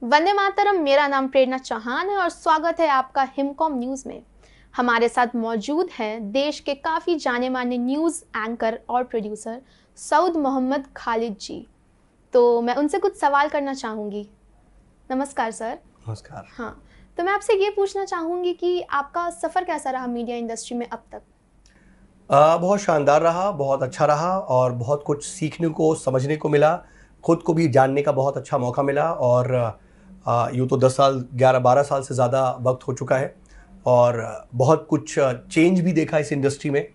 वंदे मातरम। मेरा नाम प्रेरणा चौहान है और स्वागत है आपका हिमकॉम न्यूज़ में। हमारे साथ मौजूद हैं देश के काफ़ी जाने माने न्यूज़ एंकर और प्रोड्यूसर सऊद मोहम्मद खालिद जी। तो मैं उनसे कुछ सवाल करना चाहूँगी। नमस्कार सर। नमस्कार। हाँ, तो मैं आपसे ये पूछना चाहूँगी कि आपका सफ़र कैसा रहा मीडिया इंडस्ट्री में अब तक? बहुत शानदार रहा, बहुत अच्छा रहा और बहुत कुछ सीखने को, समझने को मिला। खुद को भी जानने का बहुत अच्छा मौका मिला और यूँ तो 10 साल, 11-12 साल से ज़्यादा वक्त हो चुका है और बहुत कुछ चेंज भी देखा इस इंडस्ट्री में।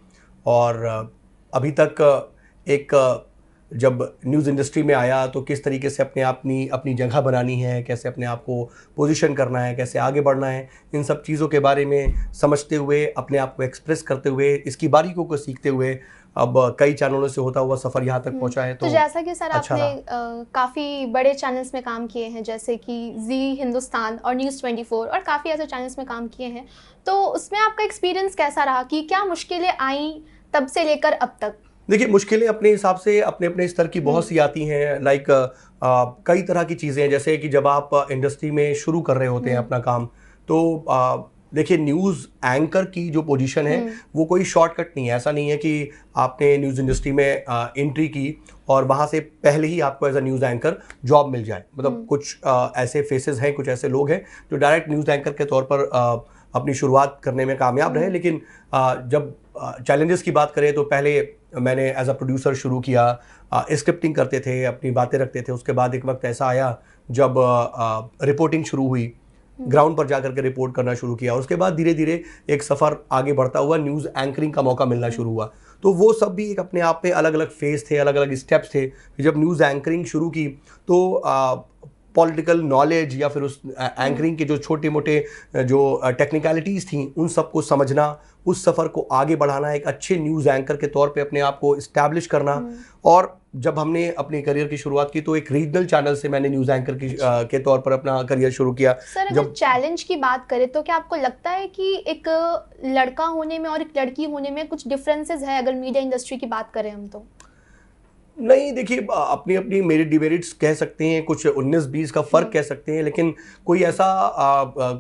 और अभी तक एक जब न्यूज़ इंडस्ट्री में आया तो किस तरीके से अपनी अपनी जगह बनानी है, कैसे अपने आप को पोजीशन करना है, कैसे आगे बढ़ना है, इन सब चीज़ों के बारे में समझते हुए, अपने आप को एक्सप्रेस करते हुए, इसकी बारीकियों को सीखते हुए अब कई चैनलों से होता हुआ सफ़र यहाँ तक पहुँचा है। तो जैसा कि सर अच्छा आपने काफ़ी बड़े चैनल्स में काम किए हैं, जैसे कि जी हिंदुस्तान और न्यूज़ 24 और काफ़ी ऐसे चैनल्स में काम किए हैं, तो उसमें आपका एक्सपीरियंस कैसा रहा कि क्या मुश्किलें आई तब से लेकर अब तक? देखिए, मुश्किलें अपने हिसाब से अपने अपने स्तर की बहुत सी आती हैं। लाइक कई तरह की चीज़ें हैं, जैसे कि जब आप इंडस्ट्री में शुरू कर रहे होते हैं अपना काम, तो देखिए, न्यूज़ एंकर की जो पोजीशन है वो कोई शॉर्टकट नहीं है। ऐसा नहीं है कि आपने न्यूज़ इंडस्ट्री में एंट्री की और वहाँ से पहले ही आपको as a news anchor job मिल जाए। मतलब कुछ ऐसे फेसेस हैं, कुछ ऐसे लोग हैं जो डायरेक्ट न्यूज़ एंकर के तौर पर अपनी शुरुआत करने में कामयाब रहे। लेकिन जब चैलेंजेस की बात करें तो पहले मैंने एज अ प्रोड्यूसर शुरू किया, स्क्रिप्टिंग करते थे, अपनी बातें रखते थे। उसके बाद एक वक्त ऐसा आया जब रिपोर्टिंग शुरू हुई, ग्राउंड पर जाकर के रिपोर्ट करना शुरू किया। उसके बाद धीरे धीरे एक सफ़र आगे बढ़ता हुआ न्यूज़ एंकरिंग का मौका मिलना शुरू हुआ। तो वो सब भी एक अपने आप में अलग अलग फेज़ थे, अलग अलग स्टेप्स थे। जब न्यूज़ एंकरिंग शुरू की तो पॉलिटिकल नॉलेज या फिर उस एंकरिंग के जो छोटे मोटे जो टेक्निकलिटीज़ थी, उन सबको समझना, उस सफ़र को आगे बढ़ाना, एक अच्छे न्यूज़ एंकर के तौर पे अपने आप को इस्टेब्लिश करना। और जब हमने अपने करियर की शुरुआत की तो एक रीजनल चैनल से मैंने न्यूज़ एंकर के तौर पर अपना करियर शुरू किया। सर, अगर चैलेंज की बात करें तो क्या आपको लगता है कि एक लड़का होने में और एक लड़की होने में कुछ डिफरेंसेस है, अगर मीडिया इंडस्ट्री की बात करें हम तो? नहीं, देखिए, अपनी अपनी मेरिट डिमेरिट्स कह सकते हैं, कुछ 19-20 का फ़र्क कह सकते हैं, लेकिन कोई ऐसा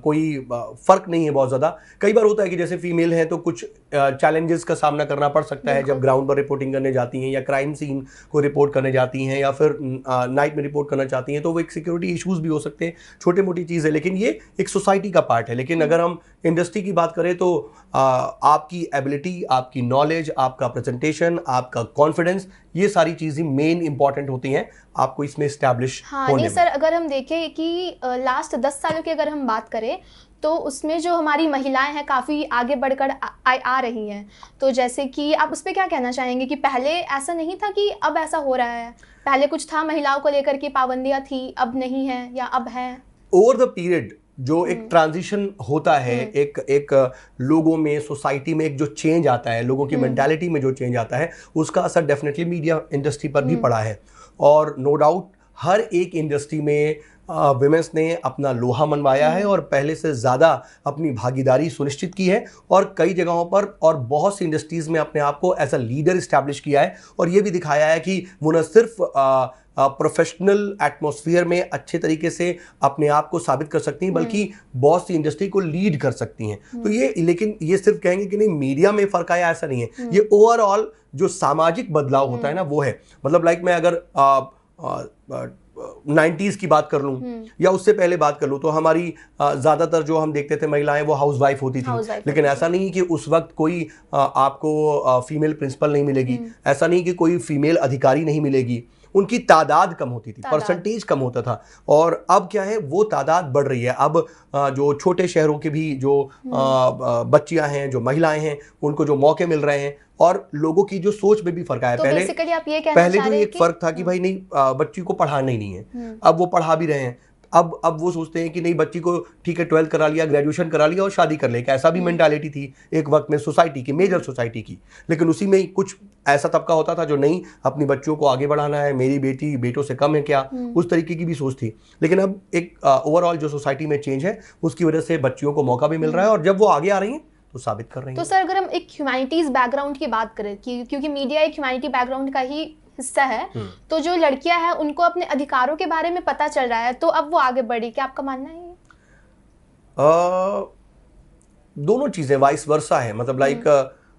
कोई फ़र्क नहीं है बहुत ज़्यादा। कई बार होता है कि जैसे फीमेल हैं तो कुछ चैलेंजेस का सामना करना पड़ सकता है जब ग्राउंड पर रिपोर्टिंग करने जाती हैं या क्राइम सीन को रिपोर्ट करने जाती हैं या फिर नाइट में रिपोर्ट करना चाहती हैं, तो वो एक सिक्योरिटी इश्यूज़ भी हो सकते हैं, छोटी मोटी चीज़ है, लेकिन ये एक सोसाइटी का पार्ट है। लेकिन अगर हम इंडस्ट्री की बात करें तो आपकी एबिलिटी, आपकी नॉलेज, आपका प्रेजेंटेशन, आपका कॉन्फिडेंस, ये सारी चीज़ें मेन इंपॉर्टेंट होती हैं आपको इसमें इस्टेब्लिश हाँ, होने नहीं में। सर, अगर हम देखें कि लास्ट 10 सालों की अगर हम बात करें तो उसमें जो हमारी महिलाएं हैं काफ़ी आगे बढ़कर आ रही हैं। तो जैसे कि आप उस पर क्या कहना चाहेंगे कि पहले ऐसा नहीं था कि अब ऐसा हो रहा है? पहले कुछ था महिलाओं को लेकर के पाबंदियां थी, अब नहीं है या अब है? ओवर द पीरियड जो एक ट्रांजिशन होता है, एक लोगों में, सोसाइटी में एक जो चेंज आता है, लोगों की मेंटालिटी में जो चेंज आता है, उसका असर डेफिनेटली मीडिया इंडस्ट्री पर भी पड़ा है। और नो डाउट हर एक इंडस्ट्री में विमेंस ने अपना लोहा मनवाया है और पहले से ज़्यादा अपनी भागीदारी सुनिश्चित की है और कई जगहों पर और बहुत सी इंडस्ट्रीज़ में अपने आप को एज अ लीडर इस्टेब्लिश किया है और ये भी दिखाया है कि वो न सिर्फ प्रोफेशनल एटमॉस्फेयर में अच्छे तरीके से अपने आप को साबित कर सकती हैं, बल्कि बहुत सी इंडस्ट्री को लीड कर सकती हैं। तो ये, लेकिन ये सिर्फ कहेंगे कि नहीं मीडिया में फ़र्क आया, ऐसा नहीं है। ये ओवरऑल जो सामाजिक बदलाव होता है ना, वो है। मतलब लाइक मैं अगर 90s की बात कर लूँ या उससे पहले बात कर लूँ तो हमारी ज़्यादातर जो हम देखते थे महिलाएं वो हाउसवाइफ होती थी। लेकिन ऐसा नहीं कि उस वक्त कोई आपको फीमेल प्रिंसिपल नहीं मिलेगी, ऐसा नहीं कि कोई फीमेल अधिकारी नहीं मिलेगी। उनकी तादाद कम होती थी, परसेंटेज कम होता था। और अब क्या है, वो तादाद बढ़ रही है। अब जो छोटे शहरों के भी जो बच्चियां हैं, जो महिलाएं हैं, उनको जो मौके मिल रहे हैं और लोगों की जो सोच में भी फर्क आया। तो पहले आप ये कहना पहले चाह जो रहे हैं एक फर्क था कि भाई नहीं, बच्ची को पढ़ाना ही नहीं है, अब वो पढ़ा भी रहे हैं। अब वो सोचते हैं कि नहीं, बच्ची को ठीक है 12th करा लिया, ग्रेजुएशन करा लिया और शादी कर ले। ऐसा भी मेंटालिटी थी एक वक्त में सोसाइटी की, मेजर सोसाइटी की। लेकिन उसी में कुछ ऐसा तबका होता था जो नहीं, अपनी बच्चियों को आगे बढ़ाना है, मेरी बेटी बेटों से कम है क्या, उस तरीके की भी सोच थी। लेकिन अब एक ओवरऑल जो सोसाइटी में चेंज है, उसकी वजह से बच्चियों को मौका भी मिल रहा है और जब वो आगे आ रही हैं तो साबित कर रही हैं। तो सर, अगर हम एक ह्यूमैनिटीज़ बैकग्राउंड की बात करें कि क्योंकि मीडिया एक ह्यूमैनिटी बैकग्राउंड का ही हिस्सा है, तो जो लड़कियां हैं उनको अपने अधिकारों के बारे में पता चल रहा है, तो अब वो आगे बढ़ी, क्या आपका मानना है ये? दोनों चीज़ें वाइस वर्सा है, मतलब लाइक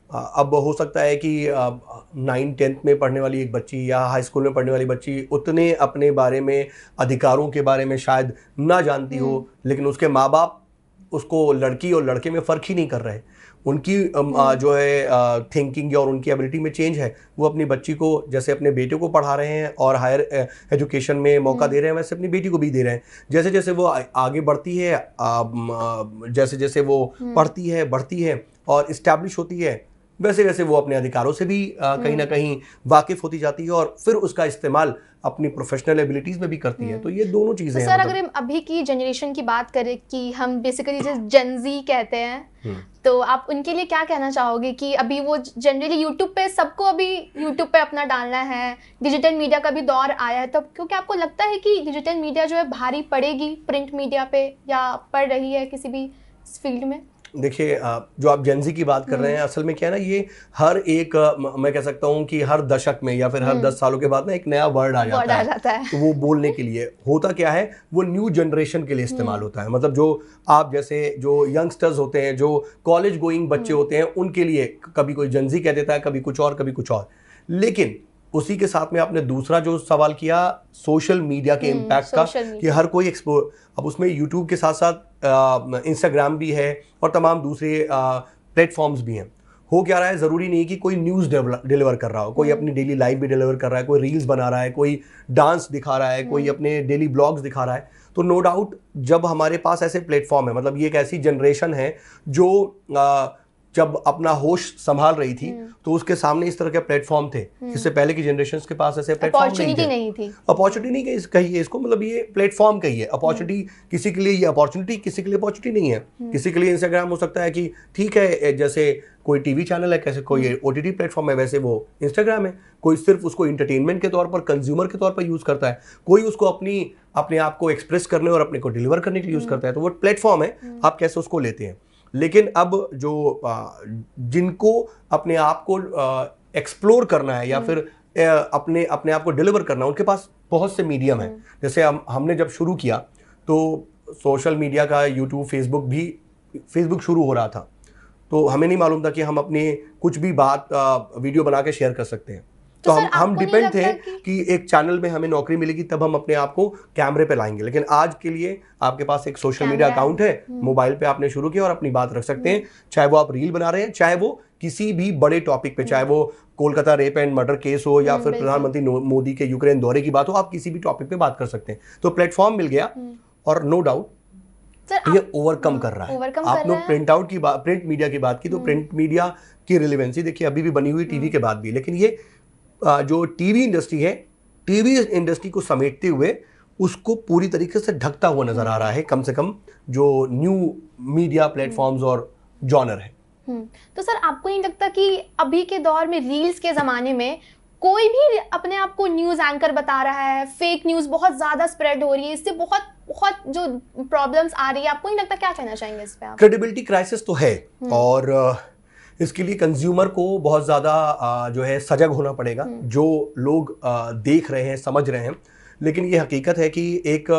अब हो सकता है कि 9th-10th में पढ़ने वाली एक बच्ची या हाई स्कूल में पढ़ने वाली बच्ची उतने अपने बारे में, अधिकारों के बारे में शायद ना जानती हो, लेकिन उसके माँ बाप उसको लड़की और लड़के में फ़र्क ही नहीं कर रहे। उनकी जो है थिंकिंग और उनकी एबिलिटी में चेंज है। वो अपनी बच्ची को जैसे अपने बेटे को पढ़ा रहे हैं और हायर एजुकेशन में मौका दे रहे हैं, वैसे अपनी बेटी को भी दे रहे हैं। जैसे जैसे वो आगे बढ़ती है, जैसे जैसे वो पढ़ती है, बढ़ती है और इस्टेब्लिश होती है, वैसे वैसे वो अपने अधिकारों से भी कहीं ना कहीं वाकिफ होती जाती है और फिर उसका इस्तेमाल अपनी प्रोफेशनल एबिलिटीज में भी करती है। तो ये दोनों चीजें तो हैं। सर अगर हम अभी की जनरेशन की बात करें कि हम बेसिकली जिसे जेन ज़ी कहते हैं, तो आप उनके लिए क्या कहना चाहोगे कि अभी वो जनरली यूट्यूब पे, सबको अभी यूट्यूब पे अपना डालना है, डिजिटल मीडिया का भी दौर आया है, तब क्योंकि आपको लगता है कि डिजिटल मीडिया जो है भारी पड़ेगी प्रिंट मीडिया पे या पड़ रही है किसी भी फील्ड में? देखिए, जो आप जेन ज़ी की बात कर रहे हैं, असल में क्या है ना, ये हर एक मैं कह सकता हूँ कि हर दशक में या फिर हर 10 सालों के बाद ना एक नया वर्ड आ जाता है। तो वो बोलने के लिए होता क्या है, वो न्यू जनरेशन के लिए इस्तेमाल होता है। मतलब जो आप जैसे जो यंगस्टर्स होते हैं, जो कॉलेज गोइंग बच्चे होते हैं, उनके लिए कभी कोई जेन ज़ी कह देता है, कभी कुछ और, कभी कुछ और। लेकिन उसी के साथ में आपने दूसरा जो सवाल किया सोशल मीडिया के इम्पैक्ट का, कि हर कोई एक्सप्लोर, अब उसमें यूट्यूब के साथ साथ इंस्टाग्राम भी है और तमाम दूसरे प्लेटफॉर्म्स भी हैं। हो क्या रहा है, ज़रूरी नहीं कि कोई न्यूज़ डिलीवर कर रहा हो, कोई अपनी डेली लाइफ भी डिलीवर कर रहा है, कोई रील्स बना रहा है, कोई डांस दिखा रहा है, कोई अपने डेली ब्लॉग्स दिखा रहा है। तो नो डाउट जब हमारे पास ऐसे प्लेटफॉर्म है, मतलब ये एक ऐसी जनरेशन है जो जब अपना होश संभाल रही थी तो उसके सामने इस तरह के प्लेटफॉर्म थे, जिससे पहले की जनरेशंस के पास ऐसे प्लेटफॉर्म नहीं थी। अपॉर्चुनिटी नहीं कहिए इसको, मतलब ये प्लेटफॉर्म कहिए। अपॉर्चुनिटी किसी के लिए ये अपॉर्चुनिटी, किसी के लिए अपॉर्चुनिटी नहीं है। किसी के लिए इंस्टाग्राम हो सकता है कि ठीक है, जैसे कोई टीवी चैनल है, कैसे कोई ओटीटी प्लेटफॉर्म है, वैसे वो इंस्टाग्राम है। कोई सिर्फ उसको इंटरटेनमेंट के तौर पर, कंज्यूमर के तौर पर यूज़ करता है, कोई उसको अपने आप को एक्सप्रेस करने और अपने को डिलीवर करने के लिए यूज़ करता है। तो वो प्लेटफॉर्म है, आप कैसे उसको लेते हैं। लेकिन अब जो जिनको अपने आप को एक्सप्लोर करना है या फिर अपने आप को डिलीवर करना है, उनके पास बहुत से मीडियम है। जैसे हमने जब शुरू किया तो सोशल मीडिया का यूट्यूब, फेसबुक शुरू हो रहा था, तो हमें नहीं मालूम था कि हम अपने कुछ भी बात वीडियो बना के शेयर कर सकते हैं। तो हम डिपेंड थे कि एक चैनल में हमें नौकरी मिलेगी तब हम अपने आप को कैमरे पे लाएंगे। लेकिन आज के लिए आपके पास एक सोशल मीडिया अकाउंट है, मोबाइल पे आपने शुरू किया और अपनी बात रख सकते हैं, चाहे वो आप रील बना रहे हैं, चाहे वो किसी भी बड़े टॉपिक पे, चाहे वो Kolkata rape and murder case हो या फिर प्रधानमंत्री मोदी के यूक्रेन दौरे की बात हो, आप किसी भी टॉपिक पे बात कर सकते हैं। तो प्लेटफॉर्म मिल गया और नो डाउट ये ओवरकम कर रहा है। आपने प्रिंट मीडिया की बात की, तो प्रिंट मीडिया की रिलेवेंसी देखिए अभी भी बनी हुई टीवी के बाद भी। लेकिन ये जो टीवी इंडस्ट्री है, टीवी इंडस्ट्री को समेटते हुए उसको पूरी तरीके से ढकता हुआ नजर आ रहा है, कम से कम जो न्यू मीडिया प्लेटफॉर्म्स और जॉनर है। तो सर आपको नहीं लगता कि अभी के दौर में, रील्स के ज़माने में, कोई भी अपने आप को न्यूज़ एंकर बता रहा है, फेक न्यूज़ बहुत ज़्यादा स्प्रेड हो रही है, इससे बहुत जो प्रॉब्लम्स आ रही है, आपको नहीं लगता, क्या कहना चाहेंगे इस पे आप? क्रेडिबिलिटी क्राइसिस तो है और इसके लिए कंज्यूमर को बहुत ज़्यादा जो है सजग होना पड़ेगा। जो लोग देख रहे हैं, समझ रहे हैं, लेकिन ये हकीकत है कि एक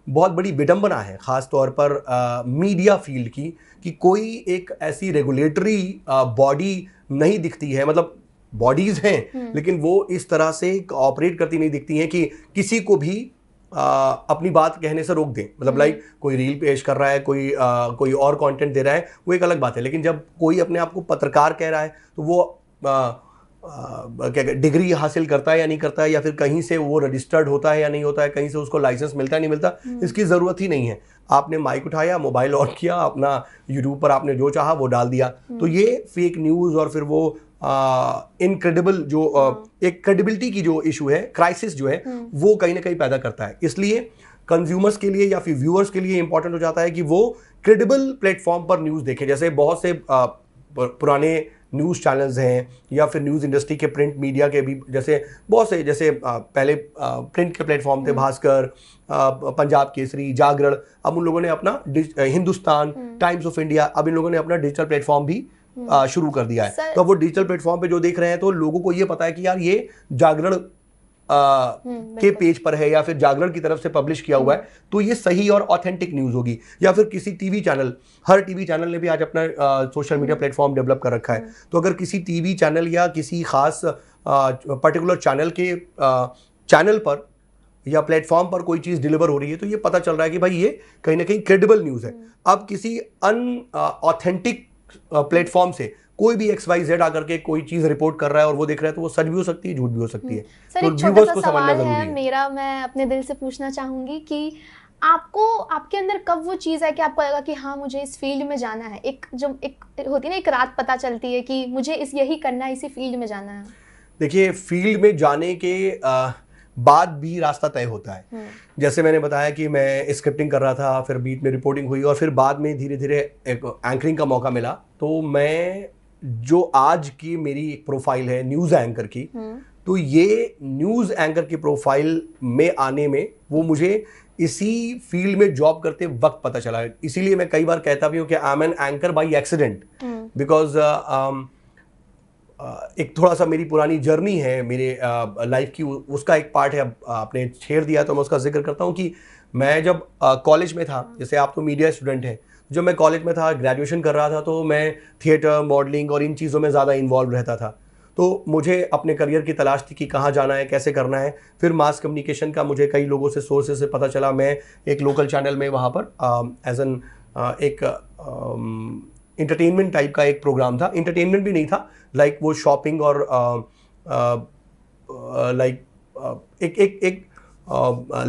बहुत बड़ी विडंबना है ख़ास तौर पर मीडिया फील्ड की, कि कोई एक ऐसी रेगुलेटरी बॉडी नहीं दिखती है। मतलब बॉडीज़ हैं लेकिन वो इस तरह से ऑपरेट करती नहीं दिखती हैं कि किसी को भी अपनी बात कहने से रोक दें। मतलब लाइक कोई रील पेश कर रहा है, कोई और कंटेंट दे रहा है, वो एक अलग बात है। लेकिन जब कोई अपने आप को पत्रकार कह रहा है तो वो क्या डिग्री हासिल करता है या नहीं करता है, या फिर कहीं से वो रजिस्टर्ड होता है या नहीं होता है, कहीं से उसको लाइसेंस मिलता है नहीं मिलता, इसकी ज़रूरत ही नहीं है। आपने माइक उठाया, मोबाइल ऑन किया, अपना यूट्यूब पर आपने जो चाहा वो डाल दिया। तो ये फेक न्यूज़ और फिर वो इनक्रेडिबल जो एक क्रेडिबिलिटी की जो इशू है, क्राइसिस जो है, वो कहीं ना कहीं पैदा करता है। इसलिए कंज्यूमर्स के लिए या फिर व्यूअर्स के लिए इंपॉर्टेंट हो जाता है कि वो क्रेडिबल प्लेटफॉर्म पर न्यूज़ देखें। जैसे बहुत से पुराने न्यूज़ चैनल्स हैं या फिर न्यूज़ इंडस्ट्री के प्रिंट मीडिया के भी, जैसे बहुत से, जैसे पहले प्रिंट के प्लेटफॉर्म थे, भास्कर, पंजाब केसरी, जागरण। अब उन लोगों ने अपना हिंदुस्तान, टाइम्स ऑफ इंडिया, अब इन लोगों ने अपना डिजिटल प्लेटफॉर्म भी शुरू कर दिया है। तो अब वो डिजिटल प्लेटफॉर्म पे जो देख रहे हैं तो लोगों को ये पता है कि यार ये जागरण के पेज पर है या फिर जागरण की तरफ से पब्लिश किया हुआ है तो ये सही और ऑथेंटिक न्यूज होगी। या फिर किसी टीवी चैनल, हर टीवी चैनल ने भी आज अपना सोशल मीडिया प्लेटफॉर्म डेवलप कर रखा है, तो अगर किसी टीवी चैनल या किसी खास पर्टिकुलर चैनल के चैनल पर या प्लेटफॉर्म पर कोई चीज डिलीवर हो रही है तो ये पता चल रहा है कि भाई ये कहीं ना कहीं क्रेडिबल न्यूज है। अब किसी ऑथेंटिक प्लेटफॉर्म से कोई भी XYZ आकर के कोई चीज रिपोर्ट कर रहा है और वो देख रहा है तो वो सच भी हो सकती है, झूठ भी हो सकती है। सर, तो एक छोटा सा को समझना सवाल जरूरी है मेरा, मैं अपने दिल से पूछना चाहूंगी कि आपको, आपके अंदर कब वो चीज़ है कि आपको लगा कि हाँ मुझे इस फील्ड में जाना है? एक जो एक होती है ना, एक रात पता चलती है कि मुझे यही करना है, इसी फील्ड में जाना है। देखिए, फील्ड में जाने के बाद भी रास्ता तय होता है। जैसे मैंने बताया कि मैं स्क्रिप्टिंग कर रहा था, फिर बीच में रिपोर्टिंग हुई और फिर बाद में धीरे धीरे एक एंकरिंग का मौका मिला। तो मैं जो आज की मेरी एक प्रोफाइल है न्यूज़ एंकर की, तो ये न्यूज़ एंकर की प्रोफाइल में आने में वो मुझे इसी फील्ड में जॉब करते वक्त पता चला। इसीलिए मैं कई बार कहता भी हूँ कि I am an anchor by accident, because एक थोड़ा सा मेरी पुरानी जर्नी है मेरे लाइफ की, उसका एक पार्ट है। आपने छेड़ दिया तो मैं उसका जिक्र करता हूँ कि मैं जब कॉलेज में था, जैसे आप तो मीडिया स्टूडेंट हैं, जब मैं कॉलेज में था, ग्रेजुएशन कर रहा था, तो मैं थिएटर, मॉडलिंग और इन चीज़ों में ज़्यादा इन्वॉल्व रहता था। तो मुझे अपने करियर की तलाश थी कि कहाँ जाना है, कैसे करना है। फिर मास कम्युनिकेशन का मुझे कई लोगों से, सोर्सेज से पता चला। मैं एक लोकल चैनल में वहाँ पर एज एन एक एंटरटेनमेंट टाइप का एक प्रोग्राम था, एंटरटेनमेंट भी नहीं था, लाइक वो शॉपिंग और लाइक एक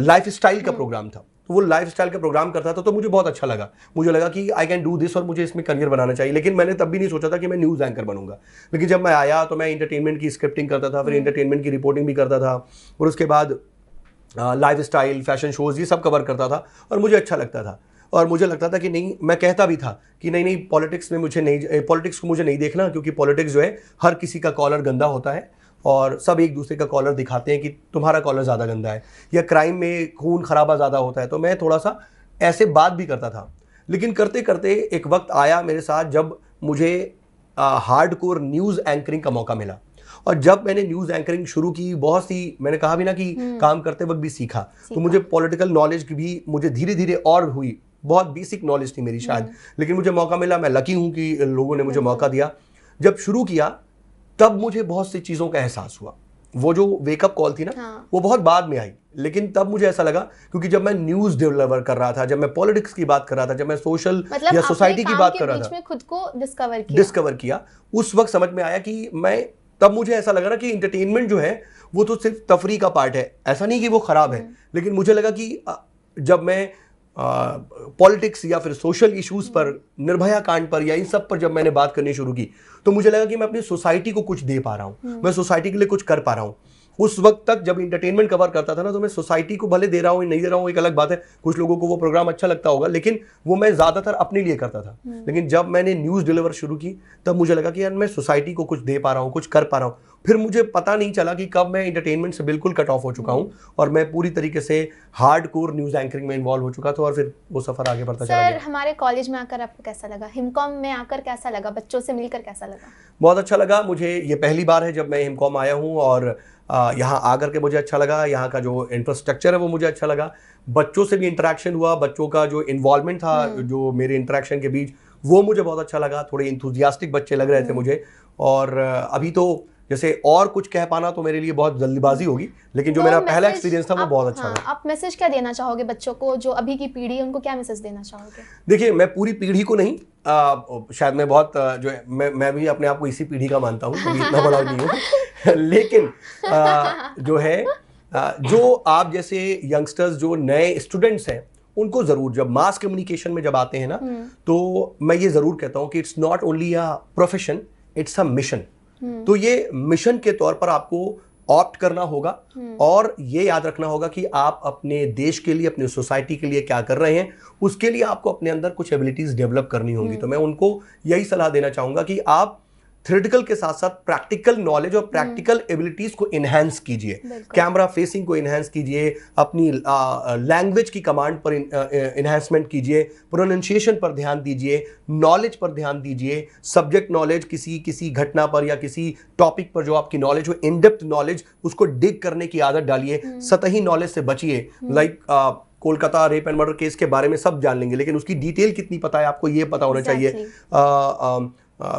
लाइफस्टाइल का प्रोग्राम था। तो वो लाइफस्टाइल का प्रोग्राम करता था, तो मुझे बहुत अच्छा लगा। मुझे लगा कि आई कैन डू दिस और मुझे इसमें करियर बनाना चाहिए। लेकिन मैंने तब भी नहीं सोचा था कि मैं न्यूज़ एंकर बनूंगा। लेकिन जब मैं आया तो मैं एंटरटेनमेंट की स्क्रिप्टिंग करता था, फिर एंटरटेनमेंट की रिपोर्टिंग भी करता था, और उसके बाद लाइफस्टाइल, फैशन शोज, ये सब कवर करता था और मुझे अच्छा लगता था। और मुझे लगता था कि नहीं, मैं कहता भी था कि नहीं पॉलिटिक्स में मुझे नहीं, पॉलिटिक्स को मुझे नहीं देखना, क्योंकि पॉलिटिक्स जो है हर किसी का कॉलर गंदा होता है और सब एक दूसरे का कॉलर दिखाते हैं कि तुम्हारा कॉलर ज़्यादा गंदा है, या क्राइम में खून खराबा ज़्यादा होता है। तो मैं थोड़ा सा ऐसे बात भी करता था। लेकिन करते करते एक वक्त आया मेरे साथ जब मुझे हार्डकोर न्यूज़ एंकरिंग का मौका मिला। और जब मैंने न्यूज़ एंकरिंग शुरू की, बहुत सी, मैंने कहा भी ना कि काम करते वक्त भी सीखा। तो मुझे पॉलिटिकल नॉलेज भी मुझे धीरे धीरे और हुई। बहुत बेसिक नॉलेज थी मेरी शायद, लेकिन मुझे मौका मिला। मैं लकी हूँ कि लोगों ने मुझे मौका दिया। जब शुरू किया तब मुझे बहुत सी चीज़ों का एहसास हुआ। वो जो वेकअप कॉल थी ना, वो बहुत बाद में आई। लेकिन तब मुझे ऐसा लगा, क्योंकि जब मैं न्यूज़ डिलीवर कर रहा था, जब मैं पॉलिटिक्स की बात कर रहा था, जब मैं सोशल या सोसाइटी की बात कर रहा था, खुद को डिस्कवर किया, उस वक्त समझ में आया कि मैं, तब मुझे ऐसा लगा ना कि एंटरटेनमेंट जो है वो तो सिर्फ तफरी का पार्ट है। ऐसा नहीं कि वो खराब है, लेकिन मुझे लगा कि जब मैं पॉलिटिक्स या फिर सोशल इश्यूज पर, निर्भया कांड पर या इन सब पर जब मैंने बात करनी शुरू की, तो मुझे लगा कि मैं अपनी सोसाइटी को कुछ दे पा रहा हूँ, मैं सोसाइटी के लिए कुछ कर पा रहा हूँ। उस वक्त तक जब इंटरटेनमेंट कवर करता था ना, तो मैं सोसाइटी को भले दे रहा हूँ, नहीं दे रहा हूँ, एक अलग बात है, कुछ लोगों को वो प्रोग्राम अच्छा लगता होगा, लेकिन वो मैं ज़्यादातर अपने लिए करता था। लेकिन जब मैंने न्यूज़ डिलीवर शुरू की, तब मुझे लगा कि यार मैं सोसाइटी को कुछ दे पा रहा हूँ, कुछ कर पा रहा हूँ। फिर मुझे पता नहीं चला कि कब मैं एंटरटेनमेंट से बिल्कुल कट ऑफ हो चुका हूँ और मैं पूरी तरीके से हार्डकोर न्यूज़ एंकरिंग में इन्वॉल्व हो चुका था, और फिर वो सफ़र आगे बढ़ता चला गया। सर, हमारे कॉलेज में आकर आपको कैसा लगा? हिमकॉम में आकर कैसा लगा? बच्चों से मिलकर कैसा लगा? बहुत अच्छा लगा मुझे। ये पहली बार है जब मैं हिमकॉम आया हूँ, और यहाँ आकर के मुझे अच्छा लगा। यहाँ का जो इंफ्रास्ट्रक्चर है वो मुझे अच्छा लगा। बच्चों से भी इंटरेक्शन हुआ, बच्चों का जो इन्वॉल्वमेंट था जो मेरे इंटरेक्शन के बीच, वो मुझे बहुत अच्छा लगा। थोड़े इंथुजियास्टिक बच्चे लग रहे थे मुझे। और अभी तो जैसे और कुछ कह पाना तो मेरे लिए बहुत जल्दीबाजी होगी, लेकिन जो मेरा पहला एक्सपीरियंस था वो बहुत अच्छा था। आप मैसेज क्या देना चाहोगे बच्चों को, जो अभी की पीढ़ी है, उनको क्या मैसेज देना चाहोगे? देखिए, मैं पूरी पीढ़ी को नहीं, शायद मैं बहुत जो है, मैं भी अपने आप को इसी पीढ़ी का मानता हूँ, अभी इतना बड़ा नहीं हूँ। लेकिन जो है, जो आप जैसे यंगस्टर्स, जो नए स्टूडेंट्स हैं, उनको ज़रूर, जब मास कम्युनिकेशन में जब आते हैं ना, तो मैं ये ज़रूर कहता हूँ कि it's not only a profession, it's a mission. तो ये मिशन के तौर पर आपको ऑप्ट करना होगा, और ये याद रखना होगा कि आप अपने देश के लिए, अपनी सोसाइटी के लिए क्या कर रहे हैं, उसके लिए आपको अपने अंदर कुछ एबिलिटीज डेवलप करनी होंगी। तो मैं उनको यही सलाह देना चाहूंगा कि आप थ्योरेटिकल के साथ साथ प्रैक्टिकल नॉलेज और प्रैक्टिकल एबिलिटीज को इनहेंस कीजिए, कैमरा फेसिंग को इनहेंस कीजिए, अपनी लैंग्वेज की कमांड पर इनहेंसमेंट कीजिए, प्रोनाउंसिएशन पर ध्यान दीजिए, नॉलेज पर ध्यान दीजिए, सब्जेक्ट नॉलेज, किसी घटना पर या किसी टॉपिक पर जो आपकी नॉलेज हो, इन डेप्थ नॉलेज, उसको डिग करने की आदत डालिए। सतही नॉलेज से बचिए। Like Kolkata rape and murder case के बारे में सब जान लेंगे, लेकिन उसकी डिटेल कितनी पता है आपको, ये पता होना चाहिए।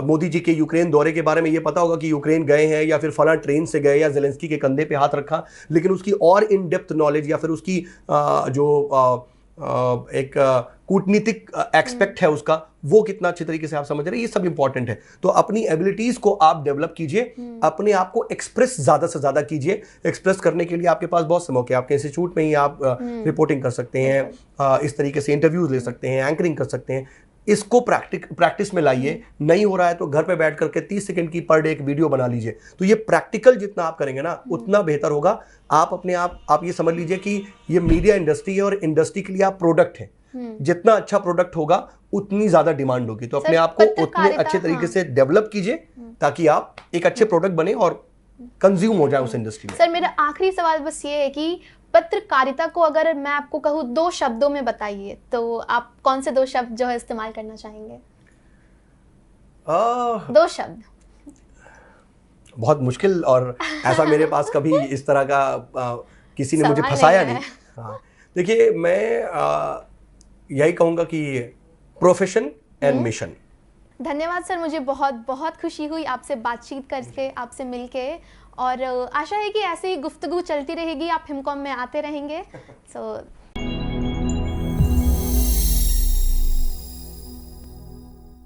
मोदी जी के यूक्रेन दौरे के बारे में ये पता होगा कि यूक्रेन गए हैं या फिर फला ट्रेन से गए या जेलेंस्की के कंधे पे हाथ रखा, लेकिन उसकी और इन डेप्थ नॉलेज या फिर उसकी एक कूटनीतिक एक्सपेक्ट है उसका, वो कितना अच्छे तरीके से आप समझ रहे हैं, ये सब इंपॉर्टेंट है। तो अपनी एबिलिटीज को आप डेवलप कीजिए, अपने आप को एक्सप्रेस ज्यादा से ज्यादा कीजिए। एक्सप्रेस करने के लिए आपके पास बहुत से मौके, आपके इंस्टीट्यूट में ही आप रिपोर्टिंग कर सकते हैं, इस तरीके से इंटरव्यूज ले सकते हैं, एंकरिंग कर सकते हैं। इसको प्रैक्टिस में लाइए। नहीं हो रहा है तो घर पे बैठ करके 30 सेकंड की पर डे एक वीडियो बना लीजिए। तो ये प्रैक्टिकल जितना आप करेंगे ना उतना बेहतर होगा। आप अपने आप ये समझ लीजिए कि ये मीडिया इंडस्ट्री है और इंडस्ट्री के लिए आप प्रोडक्ट है। जितना अच्छा प्रोडक्ट होगा उतनी ज्यादा डिमांड होगी। तो अपने आप को उतने अच्छे तरीके से डेवलप कीजिए ताकि आप एक अच्छे प्रोडक्ट बने और कंज्यूम हो जाए उस इंडस्ट्री में। सर मेरा आखिरी सवाल बस ये है कि पत्रकारिता को अगर मैं आपको कहूँ 2 शब्दों में बताइए, तो आप कौन से 2 शब्द जो है इस्तेमाल करना चाहेंगे? 2 शब्द। बहुत मुश्किल, और ऐसा मेरे पास कभी इस तरह का किसी ने मुझे फंसाया नहीं। हाँ, देखिए मैं यही कहूँगा कि प्रोफेशन एंड मिशन। धन्यवाद सर, मुझे बहुत बहुत खुशी हुई आपसे बातचीत करके, आपसे मिलके, और आशा है कि ऐसे ही गुफ्तगू चलती रहेगी, आप हिमकॉम में आते रहेंगे। सो